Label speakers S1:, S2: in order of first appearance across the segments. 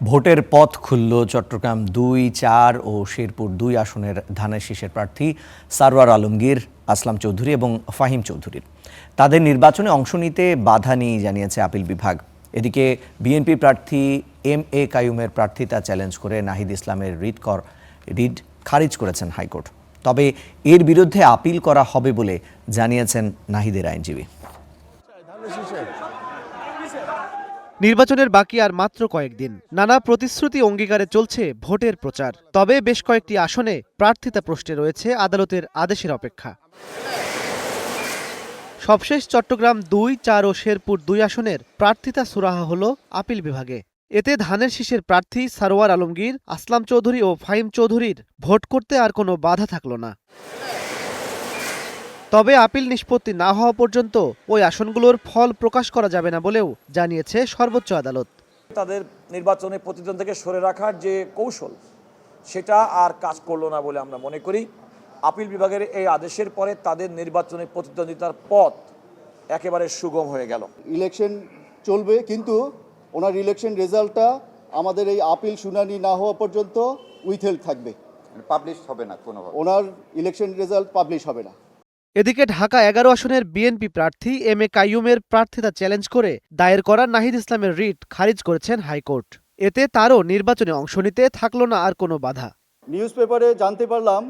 S1: ভোটের পথ খুলল চট্টগ্রাম ২, ৪ ও শেরপুর ২ আসনের ধানের শীষের প্রার্থী সারওয়ার আলমগীর, আসলাম চৌধুরী এবং ফাহিম চৌধুরীর। তাদের নির্বাচনে অংশ নিতে বাধা নেই জানিয়েছে আপিল বিভাগ। এদিকে বিএনপি প্রার্থী এম.এ. কাইয়ুমের প্রার্থিতা চ্যালেঞ্জ করে নাহিদ ইসলামের রিট খারিজ করেছেন হাইকোর্ট। তবে এর বিরুদ্ধে আপিল করা হবে বলে জানিয়েছেন নাহিদের আইনজীবী।
S2: নির্বাচনের বাকি আর মাত্র কয়েকদিন, নানা প্রতিশ্রুতি অঙ্গীকারে চলছে ভোটের প্রচার। তবে বেশ কয়েকটি আসনে প্রার্থিতা প্রশ্নে রয়েছে আদালতের আদেশের অপেক্ষা। সবশেষ চট্টগ্রাম ২, ৪ ও শেরপুর ২ আসনের প্রার্থিতা সুরাহা হল আপিল বিভাগে। এতে ধানের শীষের প্রার্থী সারওয়ার আলমগীর, আসলাম চৌধুরী ও ফাহিম চৌধুরীর ভোট করতে আর কোনো বাধা থাকল না। তবে আপিল নিষ্পত্তি না হওয়া পর্যন্ত ওই আসনগুলোর ফল প্রকাশ করা যাবে না বলেও জানিয়েছে সর্বোচ্চ আদালত।
S3: তাদের নির্বাচনে প্রতিদ্বন্দ্বী থেকে সরে রাখার যে কৌশল, সেটা আর কাজ করলো না বলে আমরা মনে করি। আপিল বিভাগের এই আদেশের পরে তাদের নির্বাচনে প্রতিদ্বন্দ্বিতার পথ একেবারে সুগম হয়ে গেল।
S4: ইলেকশন চলবে, কিন্তু ওনার ইলেকশন রেজাল্টটা আমাদের এই আপিল শুনানি না হওয়া পর্যন্ত উইথহেল্ড থাকবে,
S5: পাবলিশ হবে না, কোনো
S4: ওনার ইলেকশন রেজাল্ট পাবলিশ হবে না।
S2: এদিকে ঢাকা ১১ আসনের বিএনপি প্রার্থী এম.এ. কাইয়ুমের প্রার্থিতা চ্যালেঞ্জ করে দায়ের করা নাহিদ ইসলামের রিট খারিজ করেছেন হাইকোর্ট। এতে তারও নির্বাচনে অংশ নিতে থাকল না আর কোনো বাধা।
S4: নিউজ পেপারে জানতে পারলাম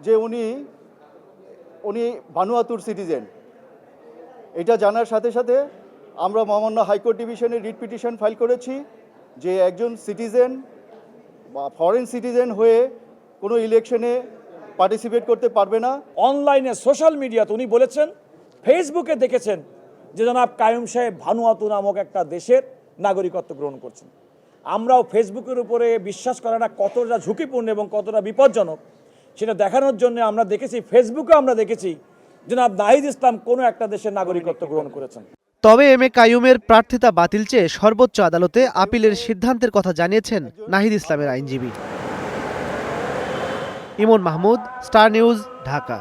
S4: যে উনি ভানুয়াতুর সিটিজেন। এটা জানার সাথে সাথে আমরা মহামান্য হাইকোর্ট ডিভিশনে রিট পিটিশন ফাইল করেছি যে একজন সিটিজেন বা ফরেন সিটিজেন হয়ে কোনো ইলেকশনে পার্টিসিপেট করতে পারবে না।
S3: অনলাইনে সোশ্যাল মিডিয়াতে উনি বলেছেন, ফেসবুকে দেখেছেন যে জনাব কাইয়ুম সাহেব ভানুয়াতু নামক একটা দেশের নাগরিকত্ব গ্রহণ করছেন। আমরাও ফেসবুকের উপরে বিশ্বাস করাটা কতটা ঝুঁকিপূর্ণ এবং কতটা বিপজ্জনক সেটা দেখানোর জন্য আমরা দেখেছি, ফেসবুকে আমরা দেখেছি জনাব নাহিদ ইসলাম কোনো একটা দেশের নাগরিকত্ব গ্রহণ করেছেন।
S2: তবে এম.এ. কাইয়ুমের প্রার্থিতা বাতিল চেয়ে সর্বোচ্চ আদালতে আপিলের সিদ্ধান্তের কথা জানিয়েছেন নাহিদ ইসলামের আইনজীবী। ইমন মাহমুদ, স্টার নিউজ, ঢাকা।